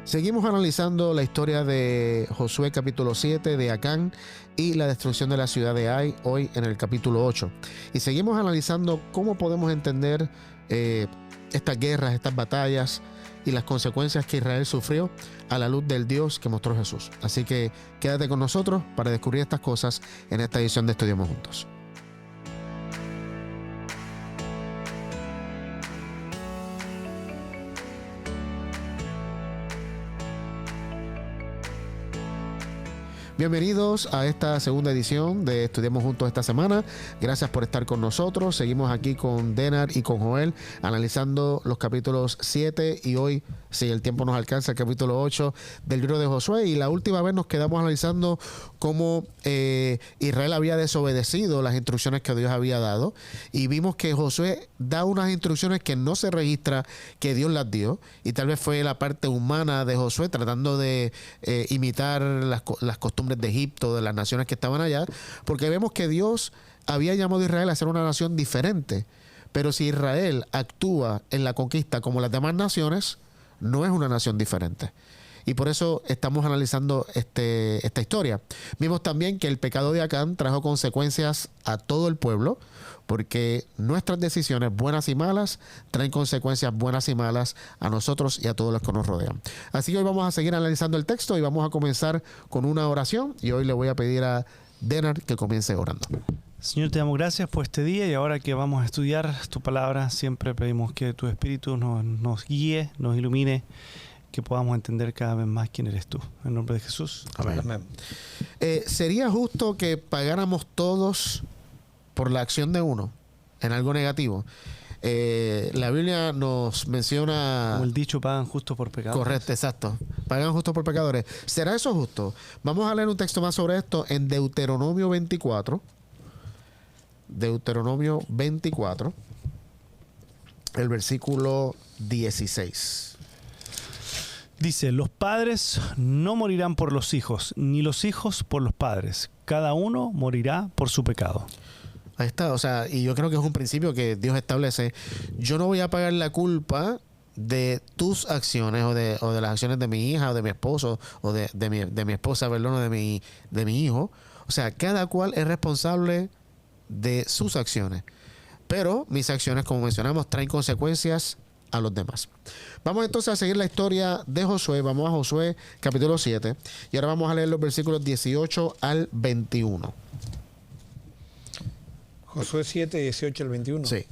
Seguimos analizando la historia de Josué capítulo 7 de Acán y la destrucción de la ciudad de Ai, hoy en el capítulo 8. Y seguimos analizando cómo podemos entender estas guerras, estas batallas y las consecuencias que Israel sufrió a la luz del Dios que mostró Jesús. Así que quédate con nosotros para descubrir estas cosas en esta edición de Estudiemos Juntos. Bienvenidos a esta segunda edición de Estudiemos Juntos esta semana. Gracias por estar con nosotros. Seguimos aquí con Denar y con Joel analizando los capítulos 7 y hoy, si el tiempo nos alcanza, el capítulo 8 del libro de Josué. Y la última vez nos quedamos analizando cómo Israel había desobedecido las instrucciones que Dios había dado. Y vimos que Josué da unas instrucciones que no se registra que Dios las dio. Y tal vez fue la parte humana de Josué tratando de imitar las costumbres de Egipto, de las naciones que estaban allá, porque vemos que Dios había llamado a Israel a ser una nación diferente, pero si Israel actúa en la conquista como las demás naciones, no es una nación diferente. Y por eso estamos analizando esta historia. Vimos también que el pecado de Acán trajo consecuencias a todo el pueblo, porque nuestras decisiones, buenas y malas, traen consecuencias buenas y malas a nosotros y a todos los que nos rodean. Así que hoy vamos a seguir analizando el texto y vamos a comenzar con una oración. Y hoy le voy a pedir a Denar que comience orando. Señor, te damos gracias por este día y ahora que vamos a estudiar tu palabra, siempre pedimos que tu Espíritu nos guíe, nos ilumine, que podamos entender cada vez más quién eres tú. En nombre de Jesús. Amén. Amén. ¿Sería justo que pagáramos todos por la acción de uno en algo negativo? La Biblia nos menciona... Como el dicho, pagan justo por pecadores. Correcto, exacto. Pagan justo por pecadores. ¿Será eso justo? Vamos a leer un texto más sobre esto en Deuteronomio 24. Deuteronomio 24, el versículo 16. Dice, los padres no morirán por los hijos, ni los hijos por los padres. Cada uno morirá por su pecado. Ahí está, o sea, y yo creo que es un principio que Dios establece. Yo no voy a pagar la culpa de tus acciones o de las acciones de mi hija o de mi esposo o de mi esposa, perdón, o de mi hijo. O sea, cada cual es responsable de sus acciones. Pero mis acciones, como mencionamos, traen consecuencias a los demás. Vamos entonces a seguir la historia de Josué. Vamos a Josué capítulo 7 y ahora vamos a leer los versículos 18 al 21. Josué 7, 18 al 21. Sí.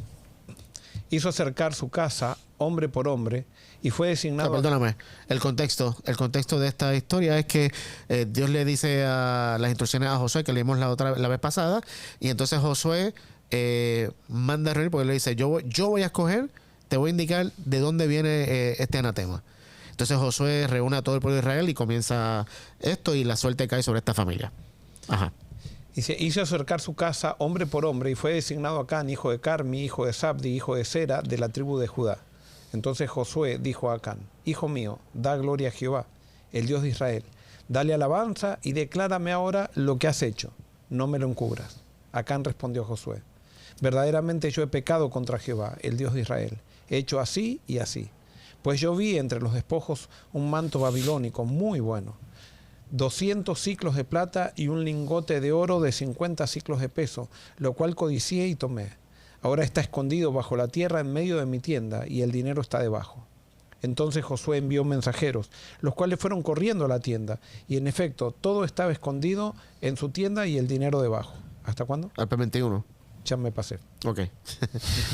Hizo acercar su casa hombre por hombre y fue designado... perdóname, el contexto de esta historia es que Dios le dice a las instrucciones a Josué que leímos la vez pasada, y entonces Josué manda a reunir porque le dice, yo voy a escoger, te voy a indicar de dónde viene este anatema. Entonces Josué reúne a todo el pueblo de Israel y comienza esto, y la suerte cae sobre esta familia. Ajá. Dice, hizo acercar su casa hombre por hombre y fue designado Acán, hijo de Carmi, hijo de Sabdi, hijo de Sera, de la tribu de Judá. Entonces Josué dijo a Acán, hijo mío, da gloria a Jehová, el Dios de Israel. Dale alabanza y declárame ahora lo que has hecho. No me lo encubras. Acán respondió a Josué, verdaderamente yo he pecado contra Jehová, el Dios de Israel. He hecho así y así. Pues yo vi entre los despojos un manto babilónico muy bueno, 200 siclos de plata y un lingote de oro de 50 siclos de peso, lo cual codicié y tomé. Ahora está escondido bajo la tierra en medio de mi tienda y el dinero está debajo. Entonces Josué envió mensajeros, los cuales fueron corriendo a la tienda, y en efecto todo estaba escondido en su tienda y el dinero debajo. ¿Hasta cuándo? Al P21. Ya me pasé. Ok.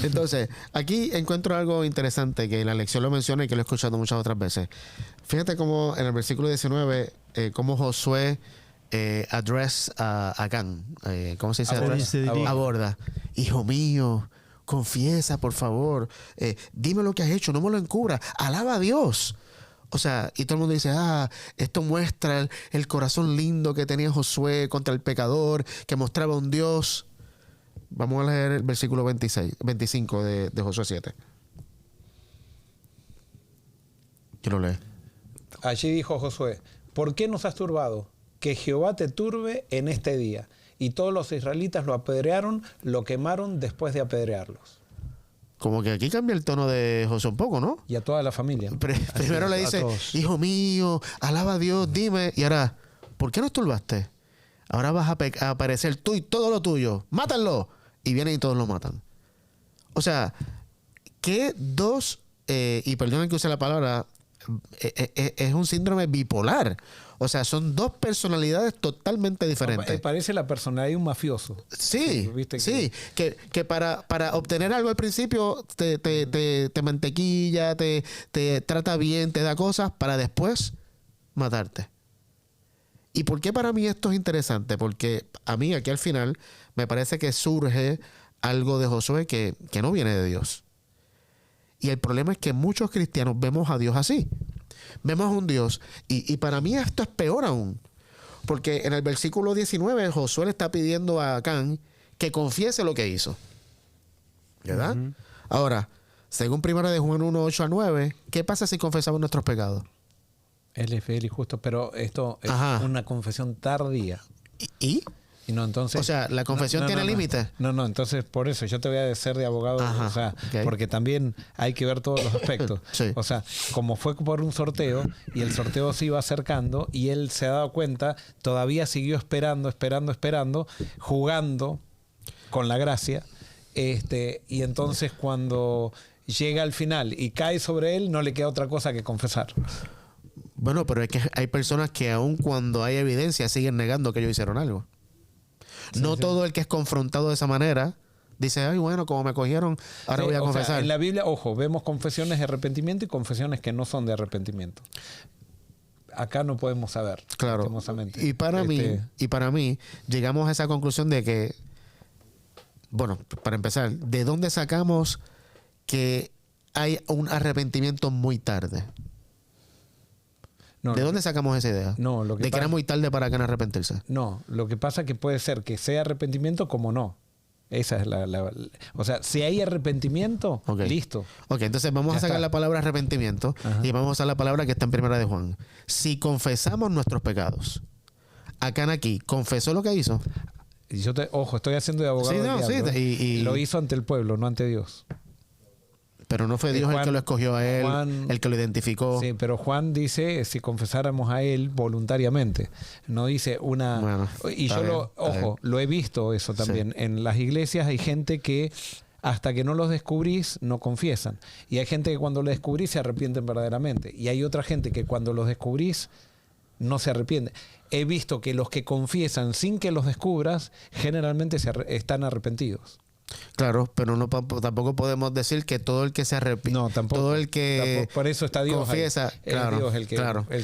Entonces, aquí encuentro algo interesante que la lección lo menciona y que lo he escuchado muchas otras veces. Fíjate cómo en el versículo 19, cómo Josué address a Acán. ¿Cómo se dice? Aborda. Hijo mío, confiesa, por favor. Dime lo que has hecho, no me lo encubras. Alaba a Dios. O sea, y todo el mundo dice, esto muestra el corazón lindo que tenía Josué contra el pecador, que mostraba un Dios. Vamos a leer el versículo 25 de Josué 7. Quiero leer. Allí dijo Josué, ¿por qué nos has turbado? Que Jehová te turbe en este día. Y todos los israelitas lo apedrearon, lo quemaron después de apedrearlos. como que aquí cambia el tono de Josué un poco, ¿no? Y a toda la familia. Primero le dice, todos. hijo mío, alaba a Dios, dime. Y ahora, ¿por qué no estorbaste? Ahora vas a aparecer tú y todo lo tuyo. ¡Mátanlo! Y vienen y todos lo matan. O sea, ¿qué dos, y perdonen que use la palabra, es un síndrome bipolar? O sea, son dos personalidades totalmente diferentes. Parece la personalidad de un mafioso. Sí, ¿Viste sí, que para obtener algo al principio te mantequilla, te trata bien, te da cosas para después matarte. ¿Y por qué para mí esto es interesante? Porque a mí aquí al final me parece que surge algo de Josué que no viene de Dios. Y el problema es que muchos cristianos vemos a Dios así. Vemos a un Dios, y para mí esto es peor aún. Porque en el versículo 19 Josué le está pidiendo a Acán que confiese lo que hizo. ¿Verdad? Uh-huh. Ahora, según 1 de Juan 1, 8 a 9, ¿qué pasa si confesamos nuestros pecados? Él es fiel y justo, pero esto es una confesión tardía. ¿Y? Y no, entonces, o sea, ¿la confesión tiene límites? No, entonces por eso yo te voy a decir de abogado, o sea, porque también hay que ver todos los aspectos. Sí. O sea, como fue por un sorteo y el sorteo se iba acercando y él se ha dado cuenta, todavía siguió esperando, jugando con la gracia, y entonces cuando llega al final y cae sobre él, no le queda otra cosa que confesar. Bueno, pero es que hay personas que aun cuando hay evidencia siguen negando que ellos hicieron algo. No todo el que es confrontado de esa manera dice, ay, bueno, como me cogieron, ahora voy a confesar. Sea, en la Biblia, ojo, vemos confesiones de arrepentimiento y confesiones que no son de arrepentimiento. Acá no podemos saber. Claro. Y para mí, llegamos a esa conclusión de que, bueno, para empezar, ¿de dónde sacamos que hay un arrepentimiento muy tarde? ¿De dónde sacamos esa idea? No, de que era muy tarde para que no arrepentirse. No, lo que pasa es que puede ser que sea arrepentimiento como no. Esa es o sea, si hay arrepentimiento, listo. Ok, entonces vamos a sacar la palabra arrepentimiento y vamos a usar la palabra que está en 1 de Juan. Si confesamos nuestros pecados, Acán aquí, ¿confesó lo que hizo? Y ojo, estoy haciendo de abogado del diablo, y lo hizo ante el pueblo, no ante Dios. Pero no fue Dios el que lo escogió a él, el que lo identificó. Sí, pero Juan dice si confesáramos a él voluntariamente. No dice una... Bueno, y yo lo he visto eso también. Sí. En las iglesias hay gente que hasta que no los descubrís no confiesan. Y hay gente que cuando los descubrís se arrepienten verdaderamente. Y hay otra gente que cuando los descubrís no se arrepiente. He visto que los que confiesan sin que los descubras generalmente están arrepentidos. Claro, pero tampoco podemos decir que todo el que se arrepiente, todo el que por eso está Dios confiesa, claro, Dios el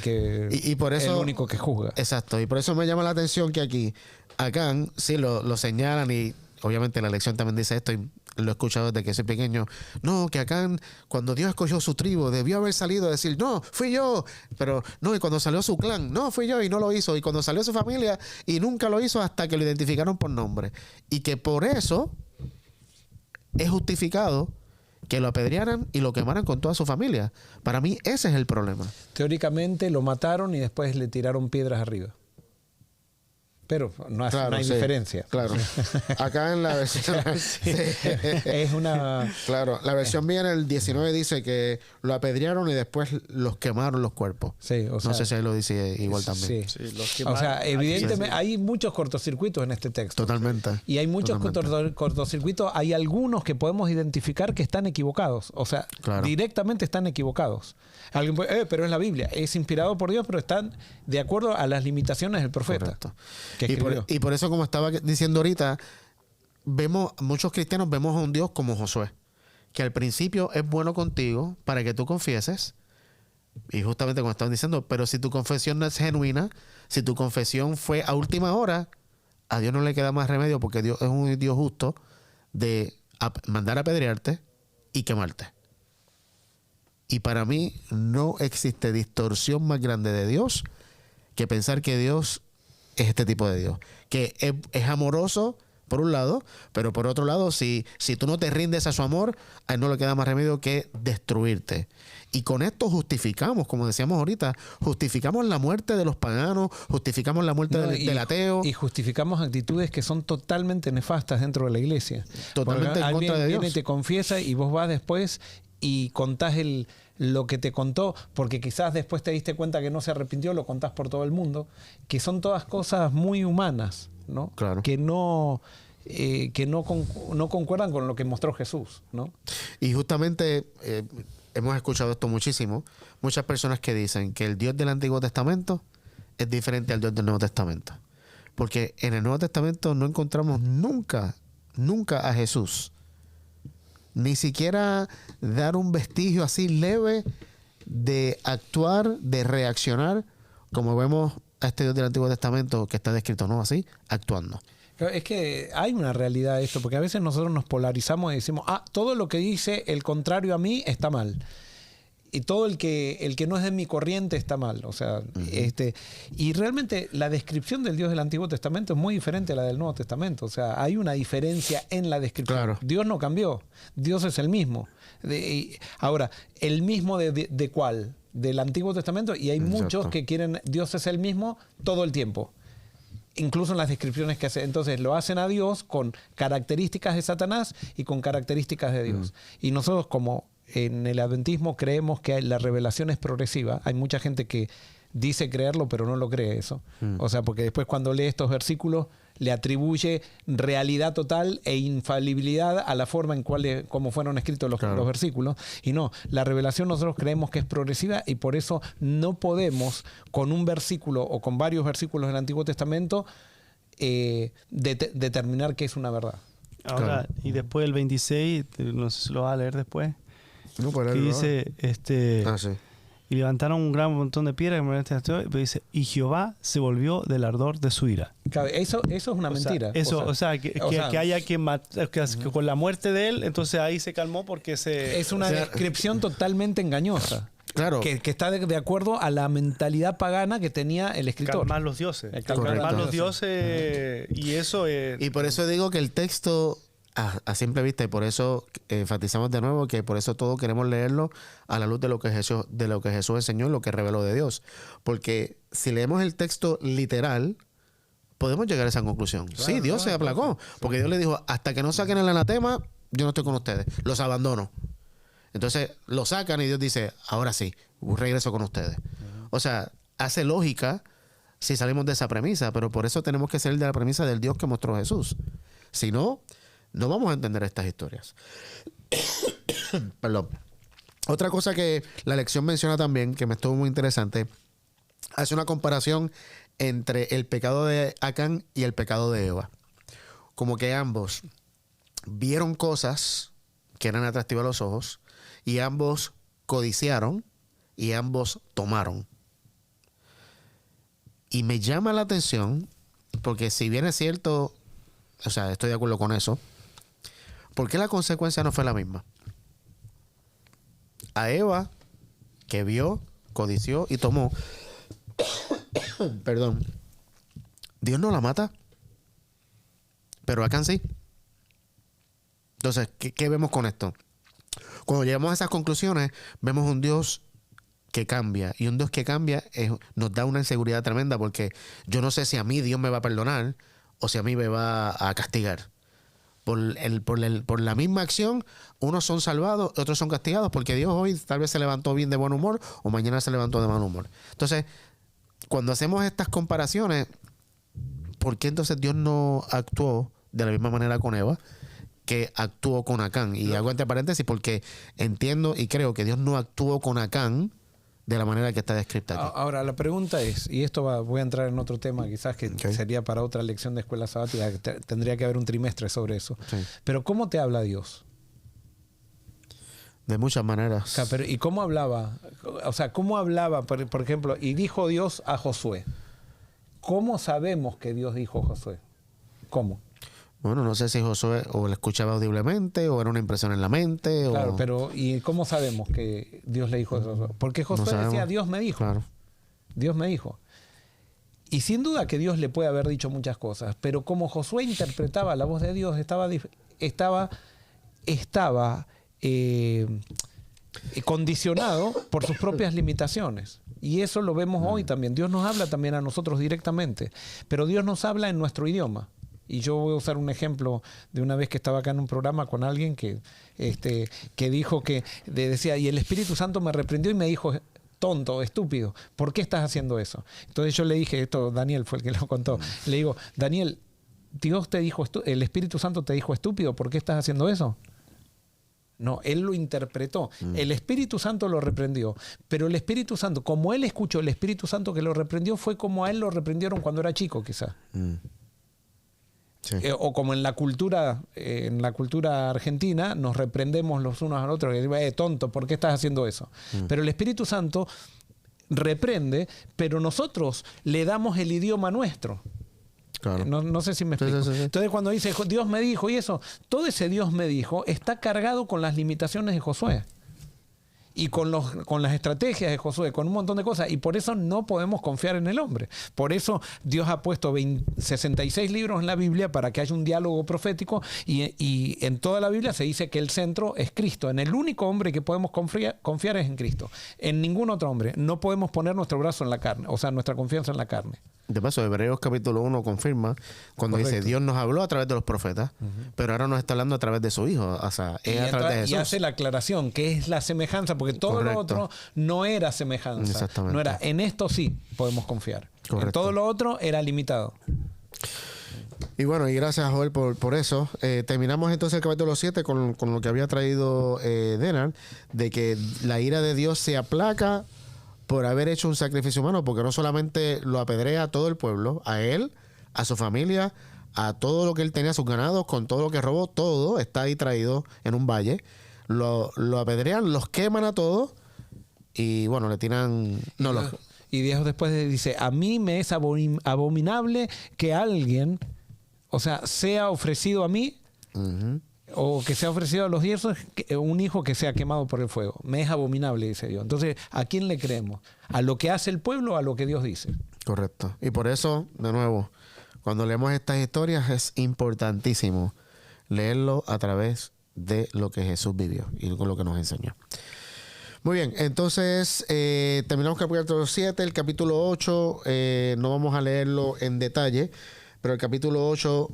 que y por eso el único que juzga. Exacto, y por eso me llama la atención que aquí Acán sí lo señalan, y obviamente la lección también dice esto, y lo he escuchado desde que soy pequeño. No, que Acán, cuando Dios escogió su tribu, debió haber salido a decir, no, fui yo. Pero no, y cuando salió su clan, no, fui yo, y no lo hizo. Y cuando salió su familia, y nunca lo hizo hasta que lo identificaron por nombre. Y que por eso es justificado que lo apedrearan y lo quemaran con toda su familia. Para mí ese es el problema. Teóricamente lo mataron y después le tiraron piedras arriba. Pero no hay diferencia. Claro. Acá en la versión... Es una... Claro, la versión mía en el 19 dice que lo apedrearon y después los quemaron los cuerpos. Sí, o sea, no sé si ahí lo dice igual también. Sí, los quemaron. O sea, evidentemente hay muchos cortocircuitos en este texto. Totalmente. Y hay muchos cortocircuitos. Hay algunos que podemos identificar que están equivocados. O sea, directamente están equivocados. Alguien puede, pero es la Biblia. Es inspirado por Dios, pero están de acuerdo a las limitaciones del profeta. Correcto. Y por eso, como estaba diciendo ahorita, muchos cristianos vemos a un Dios como Josué, que al principio es bueno contigo para que tú confieses, y justamente como estaban diciendo, pero si tu confesión no es genuina, si tu confesión fue a última hora, a Dios no le queda más remedio, porque Dios es un Dios justo, de mandar a apedrearte y quemarte. Y para mí no existe distorsión más grande de Dios que pensar que Dios es este tipo de Dios, que es amoroso, por un lado, pero por otro lado, si tú no te rindes a su amor, a él no le queda más remedio que destruirte. Y con esto justificamos, como decíamos ahorita, justificamos la muerte de los paganos, justificamos la muerte del ateo. Y justificamos actitudes que son totalmente nefastas dentro de la iglesia. Totalmente en contra de Dios. Viene y te confiesa y vos vas después y contás lo que te contó, porque quizás después te diste cuenta que no se arrepintió, lo contás por todo el mundo, que son todas cosas muy humanas, ¿no? Claro. Que no concuerdan con lo que mostró Jesús, ¿no? Y justamente hemos escuchado esto muchísimo. Muchas personas que dicen que el Dios del Antiguo Testamento es diferente al Dios del Nuevo Testamento. Porque en el Nuevo Testamento no encontramos nunca a Jesús. Ni siquiera dar un vestigio así leve de actuar, de reaccionar, como vemos a este Dios del Antiguo Testamento que está descrito, ¿no? Así, actuando. Es que hay una realidad de esto, porque a veces nosotros nos polarizamos y decimos, todo lo que dice el contrario a mí está mal. Y todo el que no es de mi corriente está mal. O sea, y realmente la descripción del Dios del Antiguo Testamento es muy diferente a la del Nuevo Testamento. O sea, hay una diferencia en la descripción. Claro. Dios no cambió. Dios es el mismo. Ahora, ¿el mismo de cuál? Del Antiguo Testamento. Y hay Exacto. muchos que quieren, Dios es el mismo todo el tiempo. Incluso en las descripciones que hace. Entonces lo hacen a Dios con características de Satanás y con características de Dios. Y nosotros, como en el adventismo creemos que la revelación es progresiva, hay mucha gente que dice creerlo pero no lo cree eso. O sea, porque después cuando lee estos versículos le atribuye realidad total e infalibilidad a la forma en cómo fueron escritos los versículos. Y no, la revelación nosotros creemos que es progresiva y por eso no podemos con un versículo o con varios versículos del Antiguo Testamento determinar que es una verdad. Ahora, y después el 26, no sé si lo vas a leer después, No, que dice, sí. y levantaron un gran montón de piedras, pero dice, y Jehová se volvió del ardor de su ira. Claro, eso es una mentira. Que haya que matar, que con la muerte de él, entonces ahí se calmó porque es una descripción totalmente engañosa. Claro. Que está de acuerdo a la mentalidad pagana que tenía el escritor. Calmar los dioses. Calmar los dioses y eso es... Y por eso digo que el texto a simple vista, y por eso enfatizamos de nuevo que por eso todo queremos leerlo a la luz de lo que Jesús enseñó, lo que reveló de Dios. Porque si leemos el texto literal, podemos llegar a esa conclusión. Claro, sí, Dios se aplacó. Porque Dios le dijo, hasta que no saquen el anatema, yo no estoy con ustedes. Los abandono. Entonces lo sacan y Dios dice, ahora sí, regreso con ustedes. O sea, hace lógica si salimos de esa premisa, pero por eso tenemos que salir de la premisa del Dios que mostró Jesús. Si no, no vamos a entender estas historias. Perdón. Otra cosa que la lección menciona también, que me estuvo muy interesante, hace una comparación entre el pecado de Acán y el pecado de Eva. Como que ambos vieron cosas que eran atractivas a los ojos y ambos codiciaron y ambos tomaron. Y me llama la atención porque si bien es cierto, o sea, estoy de acuerdo con eso, ¿por qué la consecuencia no fue la misma? A Eva, que vio, codició y tomó, perdón, Dios no la mata, pero a Acán sí. Entonces, ¿qué vemos con esto? Cuando llegamos a esas conclusiones, vemos un Dios que cambia. Y un Dios que cambia nos da una inseguridad tremenda porque yo no sé si a mí Dios me va a perdonar o si a mí me va a castigar. Por la misma acción, unos son salvados, otros son castigados, porque Dios hoy tal vez se levantó bien de buen humor o mañana se levantó de mal humor. Entonces, cuando hacemos estas comparaciones, ¿por qué entonces Dios no actuó de la misma manera con Eva que actuó con Acán? Y hago entre paréntesis porque entiendo y creo que Dios no actuó con Acán de la manera que está descrita aquí. Ahora, la pregunta es, y esto voy a entrar en otro tema quizás que sería para otra lección de escuela sabática, tendría que haber un trimestre sobre eso. Sí. Pero ¿cómo te habla Dios? De muchas maneras. Pero, ¿y cómo hablaba? O sea, ¿cómo hablaba, por ejemplo, y dijo Dios a Josué? ¿Cómo sabemos que Dios dijo a Josué? ¿Cómo? Bueno, no sé si Josué o lo escuchaba audiblemente o era una impresión en la mente. Claro, pero ¿y cómo sabemos que Dios le dijo eso? Porque Josué decía, Dios me dijo. Claro. Dios me dijo. Y sin duda que Dios le puede haber dicho muchas cosas, pero como Josué interpretaba la voz de Dios, estaba condicionado por sus propias limitaciones. Y eso lo vemos hoy también. Dios nos habla también a nosotros directamente, pero Dios nos habla en nuestro idioma. Y yo voy a usar un ejemplo de una vez que estaba acá en un programa con alguien que dijo decía, y el Espíritu Santo me reprendió y me dijo: tonto, estúpido, ¿por qué estás haciendo eso? Entonces yo le dije, Daniel fue el que lo contó, le digo: Daniel, Dios te dijo, el Espíritu Santo te dijo estúpido, ¿por qué estás haciendo eso? No, él lo interpretó. El Espíritu Santo lo reprendió, pero el Espíritu Santo, como él escuchó el Espíritu Santo que lo reprendió, fue como a él lo reprendieron cuando era chico, quizás. Sí. O como en la cultura argentina, nos reprendemos los unos al otro, tonto, ¿por qué estás haciendo eso? Pero el Espíritu Santo reprende, pero nosotros le damos el idioma nuestro. Claro. No sé si me explico. Sí. Entonces cuando dice Dios me dijo y eso, todo ese Dios me dijo está cargado con las limitaciones de Josué. Y con las estrategias de Josué, con un montón de cosas. Y por eso no podemos confiar en el hombre. Por eso Dios ha puesto 66 libros en la Biblia para que haya un diálogo profético. Y en toda la Biblia se dice que el centro es Cristo. En el único hombre que podemos confiar es en Cristo. En ningún otro hombre. No podemos poner nuestro brazo en la carne. O sea, nuestra confianza en la carne. De paso, Hebreos capítulo 1 confirma cuando Correcto. dice: Dios nos habló a través de los profetas, pero ahora nos está hablando a través de su Hijo. O sea, es a través de Jesús. Y hace la aclaración, que es la semejanza, porque todo Correcto. lo otro no era semejanza. Exactamente. No era, en esto sí podemos confiar. Correcto. En todo lo otro era limitado. Y bueno, y gracias, Joel, por eso. Terminamos entonces el capítulo 7 con lo que había traído Denar, de que la ira de Dios se aplaca por haber hecho un sacrificio humano, porque no solamente lo apedrea a todo el pueblo, a él, a su familia, a todo lo que él tenía, sus ganados, con todo lo que robó, todo está ahí traído en un valle. Lo apedrean, los queman a todos y bueno, le tiran... Y Dios después dice: a mí me es abominable que alguien, o sea, sea ofrecido a mí, o que sea ofrecido a los dioses, un hijo que sea quemado por el fuego. Me es abominable, dice Dios. Entonces, ¿a quién le creemos? ¿A lo que hace el pueblo o a lo que Dios dice? Correcto. Y por eso, de nuevo, cuando leemos estas historias es importantísimo leerlo a través de lo que Jesús vivió y con lo que nos enseñó. Muy bien, entonces terminamos el capítulo 7, el capítulo 8, no vamos a leerlo en detalle, pero el capítulo 8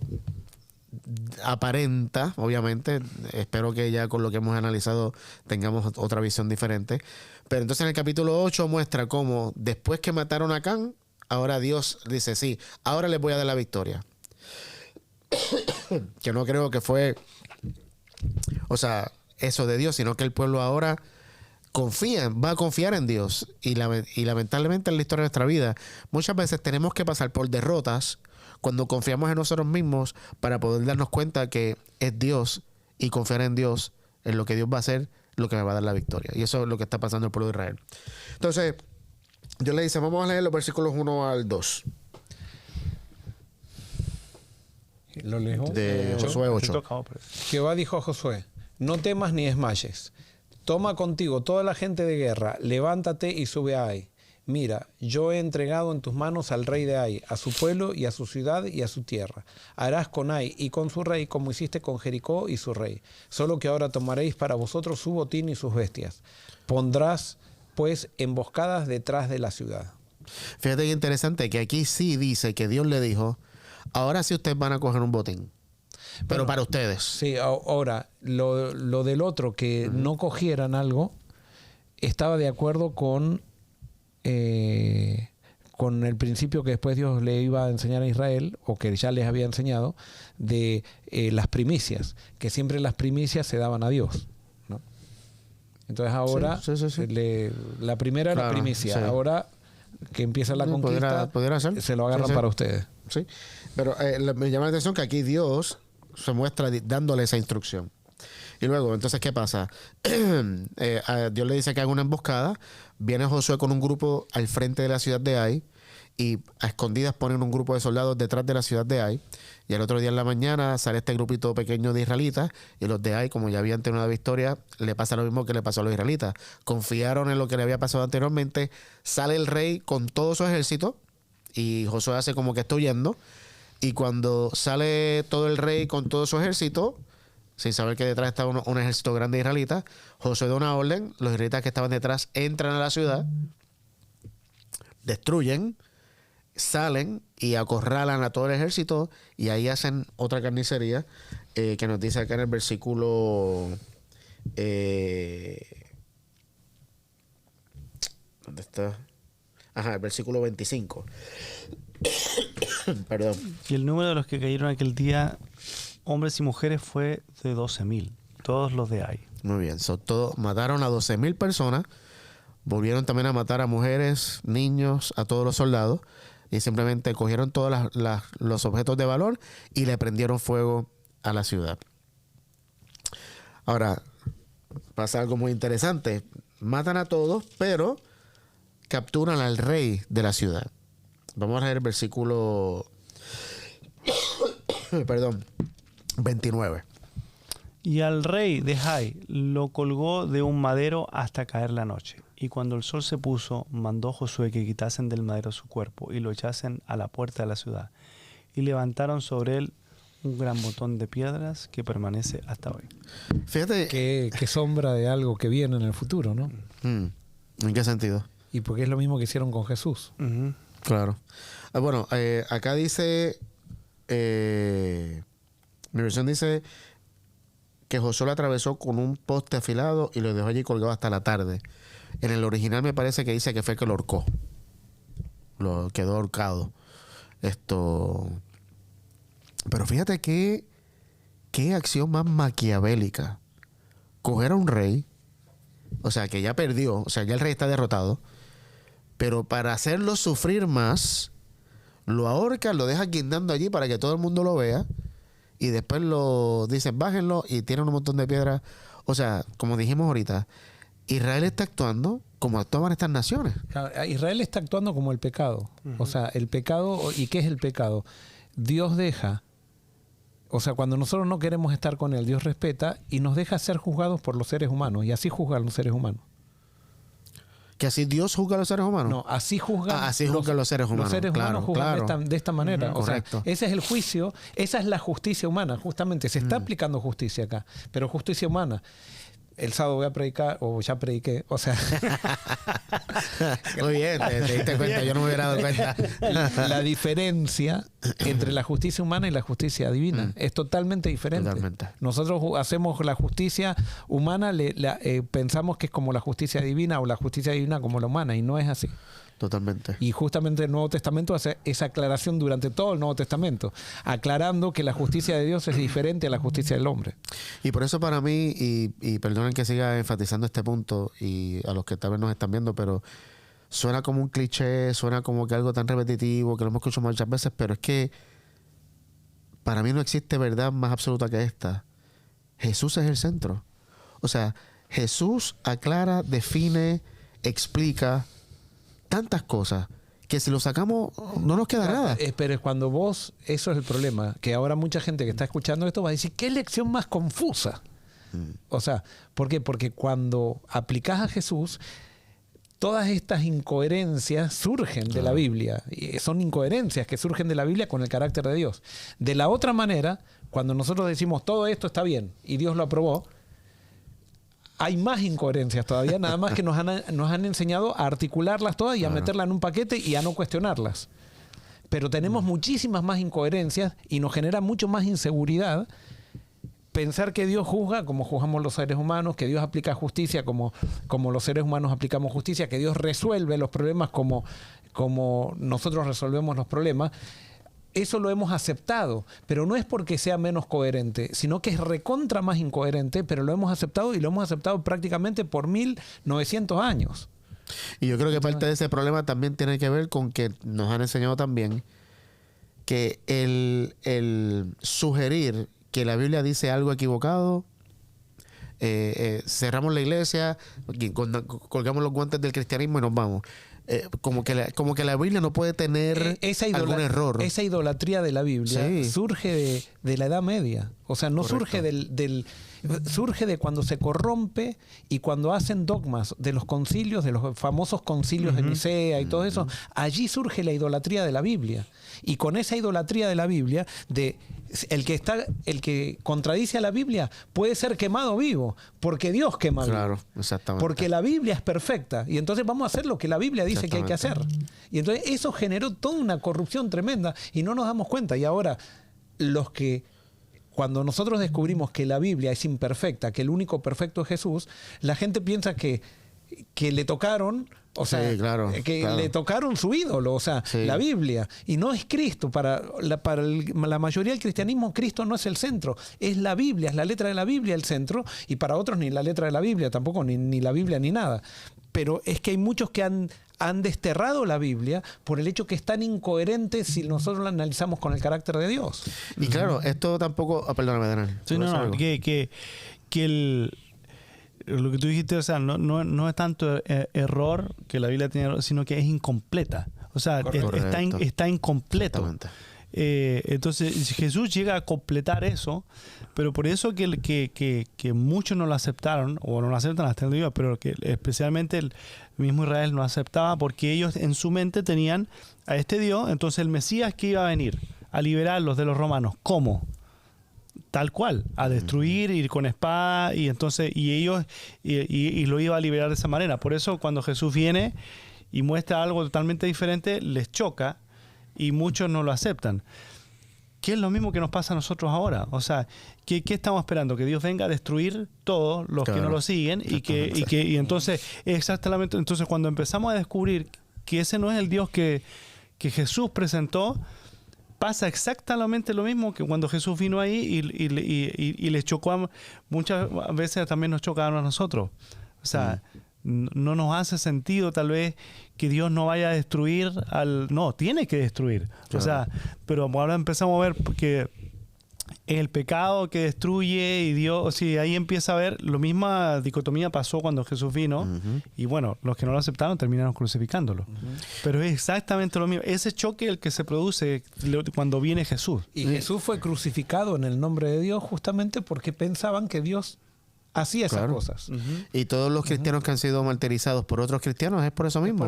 aparenta, obviamente, espero que ya con lo que hemos analizado tengamos otra visión diferente, pero entonces en el capítulo 8 muestra cómo después que mataron a Acán, ahora Dios dice: sí, ahora les voy a dar la victoria. Que no creo que fue, o sea, eso de Dios, sino que el pueblo ahora va a confiar en Dios. Y lamentablemente en la historia de nuestra vida muchas veces tenemos que pasar por derrotas cuando confiamos en nosotros mismos para poder darnos cuenta que es Dios, y confiar en Dios, en lo que Dios va a hacer, lo que me va a dar la victoria. Y eso es lo que está pasando en el pueblo de Israel. Entonces Dios le dice: vamos a leer los versículos 1 al 2 ¿Lo leo? de Josué 8. Jehová dijo a Josué: no temas ni desmayes. Toma contigo toda la gente de guerra, levántate y sube a Ai. Mira, yo he entregado en tus manos al rey de Ai, a su pueblo y a su ciudad y a su tierra. Harás con Ai y con su rey como hiciste con Jericó y su rey. Solo que ahora tomaréis para vosotros su botín y sus bestias. Pondrás, pues, emboscadas detrás de la ciudad. Fíjate que interesante que aquí sí dice que Dios le dijo: ahora sí ustedes van a coger un botín, pero Bueno, para ustedes. Sí, ahora, lo del otro, que no cogieran algo, estaba de acuerdo con el principio que después Dios le iba a enseñar a Israel, o que ya les había enseñado, de las primicias, que siempre las primicias se daban a Dios, ¿no? Entonces ahora, Sí. la primera era la primicia, sí. Ahora que empieza la conquista, ¿Pudiera ser? se lo agarran Sí. para ustedes. Sí, pero me llama la atención que aquí Dios se muestra dándole esa instrucción. Y luego, entonces, ¿qué pasa? A Dios le dice que haga una emboscada. Viene Josué con un grupo al frente de la ciudad de Ai, y a escondidas ponen un grupo de soldados detrás de la ciudad de Ai. Y el otro día en la mañana sale este grupito pequeño de israelitas, y los de Ai, como ya habían tenido una victoria, le pasa lo mismo que le pasó a los israelitas. Confiaron en lo que le había pasado anteriormente. Sale el rey con todo su ejército y Josué hace como que está huyendo. Y cuando sale todo el rey con todo su ejército, sin saber que detrás estaba un ejército grande de israelitas, Josué da una orden, los israelitas que estaban detrás entran a la ciudad, destruyen, salen y acorralan a todo el ejército y ahí hacen otra carnicería que nos dice acá en el versículo... ¿dónde está? Ajá, el versículo 25. Perdón. Y el número de los que cayeron aquel día, hombres y mujeres, fue de 12,000. Todos los de Ai. Muy bien. Mataron a 12,000 personas. Volvieron también a matar a mujeres, niños, a todos los soldados. Y simplemente cogieron todos los objetos de valor y le prendieron fuego a la ciudad. Ahora, pasa algo muy interesante. Matan a todos, pero capturan al rey de la ciudad. Vamos a leer el versículo 29. Y al rey de Jai lo colgó de un madero hasta caer la noche. Y cuando el sol se puso, mandó Josué que quitasen del madero su cuerpo y lo echasen a la puerta de la ciudad. Y levantaron sobre él un gran montón de piedras que permanece hasta hoy. Fíjate. Que sombra de algo que viene en el futuro, ¿no? ¿En qué sentido? Y porque es lo mismo que hicieron con Jesús. Uh-huh. Claro. Bueno, acá dice... mi versión dice que Josué lo atravesó con un poste afilado y lo dejó allí colgado hasta la tarde. En el original me parece que dice que fue que lo ahorcó. Lo quedó ahorcado. Pero fíjate qué acción más maquiavélica. Coger a un rey, o sea, que ya perdió, o sea, ya el rey está derrotado, pero para hacerlo sufrir más, lo ahorca, lo deja guindando allí para que todo el mundo lo vea, y después lo dicen, bájenlo, y tienen un montón de piedras. O sea, como dijimos ahorita, Israel está actuando como actuaban estas naciones. Israel está actuando como el pecado. Uh-huh. O sea, el pecado, ¿y qué es el pecado? Dios deja, o sea, cuando nosotros no queremos estar con Él, Dios respeta y nos deja ser juzgados por los seres humanos, y así juzgan los seres humanos. ¿Que así Dios juzga a los seres humanos? No, así juzgan, así juzgan los seres humanos. Los seres humanos juzgan de esta manera. Uh-huh, o sea, correcto. ese es el juicio, esa es la justicia humana. Justamente se está aplicando justicia acá, pero justicia humana. El sábado voy a predicar, o ya prediqué, o sea... Muy bien, te diste cuenta, yo no me hubiera dado cuenta. La diferencia entre la justicia humana y la justicia divina es totalmente diferente. Totalmente. Nosotros hacemos la justicia humana, pensamos que es como la justicia divina, o la justicia divina como la humana, y no es así. Totalmente. Y justamente el Nuevo Testamento hace esa aclaración durante todo el Nuevo Testamento, aclarando que la justicia de Dios es diferente a la justicia del hombre. Y por eso para mí, y perdonen que siga enfatizando este punto, y a los que tal vez nos están viendo, pero suena como un cliché, suena como que algo tan repetitivo, que lo hemos escuchado muchas veces, pero es que para mí no existe verdad más absoluta que esta. Jesús es el centro. O sea, Jesús aclara, define, explica tantas cosas que si lo sacamos no nos queda nada. Pero cuando vos, eso es el problema, que ahora mucha gente que está escuchando esto va a decir, ¿qué lección más confusa? O sea, ¿por qué? Porque cuando aplicás a Jesús, todas estas incoherencias surgen de la Biblia. Y son incoherencias que surgen de la Biblia con el carácter de Dios. De la otra manera, cuando nosotros decimos todo esto está bien y Dios lo aprobó, hay más incoherencias todavía, nada más que nos han enseñado a articularlas todas y a meterlas en un paquete y a no cuestionarlas. Pero tenemos muchísimas más incoherencias y nos genera mucho más inseguridad pensar que Dios juzga como juzgamos los seres humanos, que Dios aplica justicia como los seres humanos aplicamos justicia, que Dios resuelve los problemas como nosotros resolvemos los problemas. Eso lo hemos aceptado, pero no es porque sea menos coherente, sino que es recontra más incoherente, pero lo hemos aceptado y lo hemos aceptado prácticamente por 1900 años. Y yo creo que parte de ese problema también tiene que ver con que nos han enseñado también que el sugerir que la Biblia dice algo equivocado, cerramos la iglesia, colgamos los guantes del cristianismo y nos vamos. como que la Biblia no puede tener algún error. Esa idolatría de la Biblia surge de la Edad Media. O sea, no surge surge de cuando se corrompe y cuando hacen dogmas de los concilios, de los famosos concilios de Nicea y todo eso. Allí surge la idolatría de la Biblia. Y con esa idolatría de la Biblia, el que contradice a la Biblia puede ser quemado vivo, porque Dios quema vivo. Claro, exactamente. Porque la Biblia es perfecta. Y entonces vamos a hacer lo que la Biblia dice que hay que hacer. Y entonces eso generó toda una corrupción tremenda y no nos damos cuenta. Y ahora, cuando nosotros descubrimos que la Biblia es imperfecta, que el único perfecto es Jesús, la gente piensa que le tocaron, le tocaron su ídolo, o sea, la Biblia, y no es Cristo. Para la mayoría del cristianismo, Cristo no es el centro, es la Biblia, es la letra de la Biblia el centro, y para otros ni la letra de la Biblia tampoco, ni la Biblia ni nada. Pero es que hay muchos que han desterrado la Biblia por el hecho que es tan incoherente si nosotros la analizamos con el carácter de Dios. Y claro, esto tampoco... perdóname, Daniel. Sí, lo que tú dijiste, o sea, no es tanto error que la Biblia tiene, sino que es incompleta. O sea, está incompleta. Entonces Jesús llega a completar eso, pero por eso que muchos no lo aceptaron, o no lo aceptan hasta el día, pero que especialmente el mismo Israel no aceptaba, porque ellos en su mente tenían a este Dios, entonces el Mesías que iba a venir a liberarlos de los romanos. ¿Cómo? Tal cual, a destruir, ir con espada, y entonces ellos lo iba a liberar de esa manera. Por eso cuando Jesús viene y muestra algo totalmente diferente, les choca y muchos no lo aceptan. ¿Qué es lo mismo que nos pasa a nosotros ahora? O sea, ¿qué estamos esperando? Que Dios venga a destruir todos los que no lo siguen y entonces exactamente, entonces cuando empezamos a descubrir que ese no es el Dios que Jesús presentó, pasa exactamente lo mismo que cuando Jesús vino ahí y les chocó muchas veces también nos chocaron a nosotros. O sea, no nos hace sentido tal vez que Dios no vaya a destruir no, tiene que destruir. Claro. O sea, pero ahora empezamos a ver que el pecado que destruye y Dios, ahí empieza a ver, la misma dicotomía pasó cuando Jesús vino y bueno, los que no lo aceptaron terminaron crucificándolo. Pero es exactamente lo mismo, ese choque el que se produce cuando viene Jesús. Y Jesús fue crucificado en el nombre de Dios justamente porque pensaban que Dios hacía esas cosas. Y todos los cristianos que han sido martirizados por otros cristianos es por eso mismo.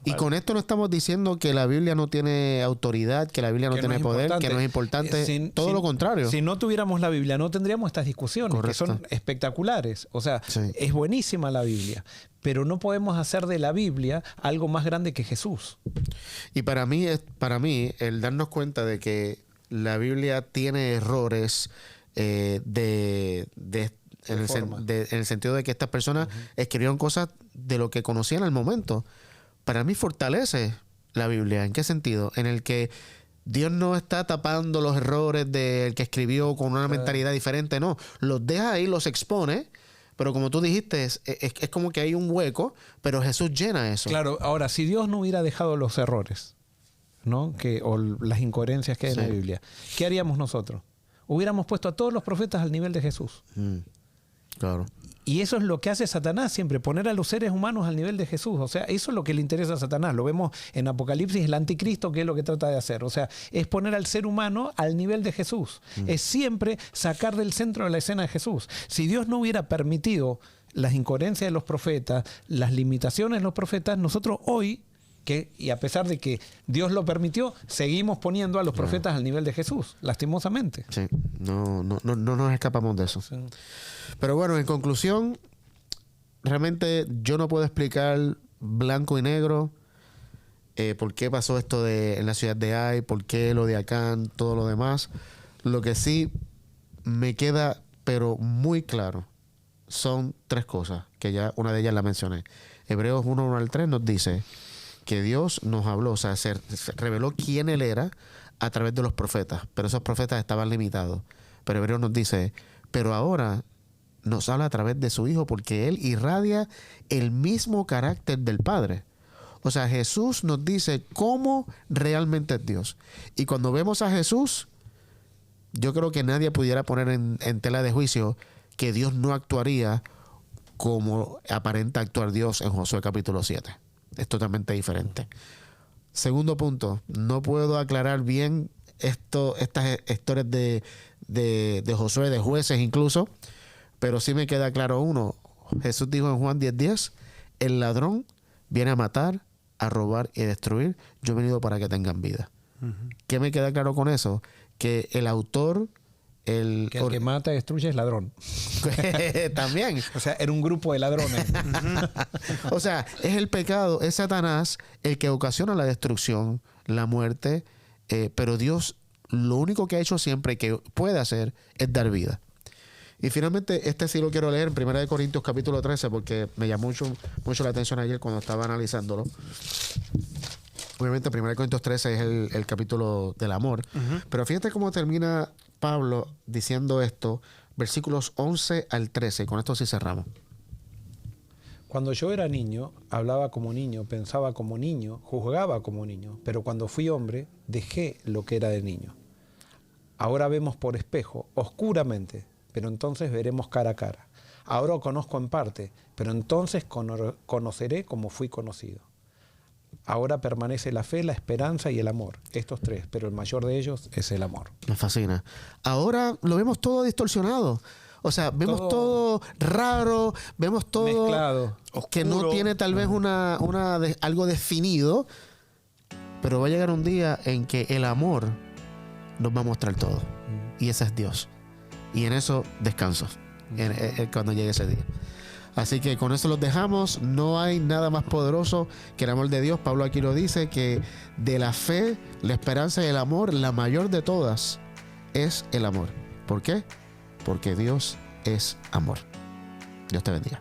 Y con esto no estamos diciendo que la Biblia no tiene autoridad, que la Biblia no tiene poder, que no es importante. Todo lo contrario. Si no tuviéramos la Biblia, no tendríamos estas discusiones, que son espectaculares. O sea, es buenísima la Biblia, pero no podemos hacer de la Biblia algo más grande que Jesús. Y para mí, el darnos cuenta de que la Biblia tiene errores en el sentido de que estas personas escribieron cosas de lo que conocían al momento, para mí fortalece la Biblia. ¿En qué sentido? En el que Dios no está tapando los errores del que escribió con una mentalidad diferente, no, los deja ahí, los expone, pero como tú dijiste, es como que hay un hueco, pero Jesús llena eso. Claro, ahora, si Dios no hubiera dejado los errores, ¿no? O las incoherencias que hay en la Biblia, ¿qué haríamos nosotros? Hubiéramos puesto a todos los profetas al nivel de Jesús. Claro. Y eso es lo que hace Satanás siempre, poner a los seres humanos al nivel de Jesús. O sea, eso es lo que le interesa a Satanás. Lo vemos en Apocalipsis, el anticristo, que es lo que trata de hacer. O sea, es poner al ser humano al nivel de Jesús. Es siempre sacar del centro de la escena de Jesús. Si Dios no hubiera permitido las incoherencias de los profetas, las limitaciones de los profetas, nosotros hoy, y a pesar de que Dios lo permitió, seguimos poniendo a los profetas al nivel de Jesús, lastimosamente. Sí, no nos escapamos de eso. Sí. Pero bueno, en conclusión, realmente yo no puedo explicar blanco y negro por qué pasó esto en la ciudad de Ai, por qué lo de Acán, todo lo demás. Lo que sí me queda, pero muy claro, son tres cosas, que ya una de ellas la mencioné. Hebreos 1 al 3 nos dice que Dios nos habló, o sea, se reveló quién Él era a través de los profetas, pero esos profetas estaban limitados. Pero Hebreos nos dice, pero ahora nos habla a través de su Hijo, porque Él irradia el mismo carácter del Padre. O sea, Jesús nos dice cómo realmente es Dios. Y cuando vemos a Jesús, yo creo que nadie pudiera poner en tela de juicio que Dios no actuaría como aparenta actuar Dios en Josué capítulo 7. es totalmente diferente. Segundo punto, no puedo aclarar bien estas historias de Josué, de jueces incluso, pero sí me queda claro uno. Jesús dijo en Juan 10:10, el ladrón viene a matar, a robar y a destruir. Yo he venido para que tengan vida. ¿Qué me queda claro con eso? Que el autor... Que el que mata y destruye es ladrón. También. O sea, era un grupo de ladrones. O sea, es el pecado, es Satanás el que ocasiona la destrucción, la muerte, pero Dios lo único que ha hecho siempre que puede hacer es dar vida. Y finalmente, este sí lo quiero leer en 1 Corintios capítulo 13 porque me llamó mucho la atención ayer cuando estaba analizándolo. Obviamente 1 Corintios 13 es el capítulo del amor. Pero fíjate cómo termina Pablo diciendo esto, versículos 11 al 13. Con esto sí cerramos. Cuando yo era niño, hablaba como niño, pensaba como niño, juzgaba como niño. Pero cuando fui hombre, dejé lo que era de niño. Ahora vemos por espejo, oscuramente, pero entonces veremos cara a cara. Ahora conozco en parte, pero entonces conoceré como fui conocido. Ahora permanece la fe, la esperanza y el amor. Estos tres, pero el mayor de ellos es el amor. Me fascina. Ahora lo vemos todo distorsionado. O sea, vemos todo raro, vemos todo mezclado, que no tiene tal vez algo definido, pero va a llegar un día en que el amor nos va a mostrar todo. Y ese es Dios. Y en eso descanso, cuando llegue ese día. Así que con eso los dejamos. No hay nada más poderoso que el amor de Dios. Pablo aquí lo dice, que de la fe, la esperanza y el amor, la mayor de todas es el amor. ¿Por qué? Porque Dios es amor. Dios te bendiga.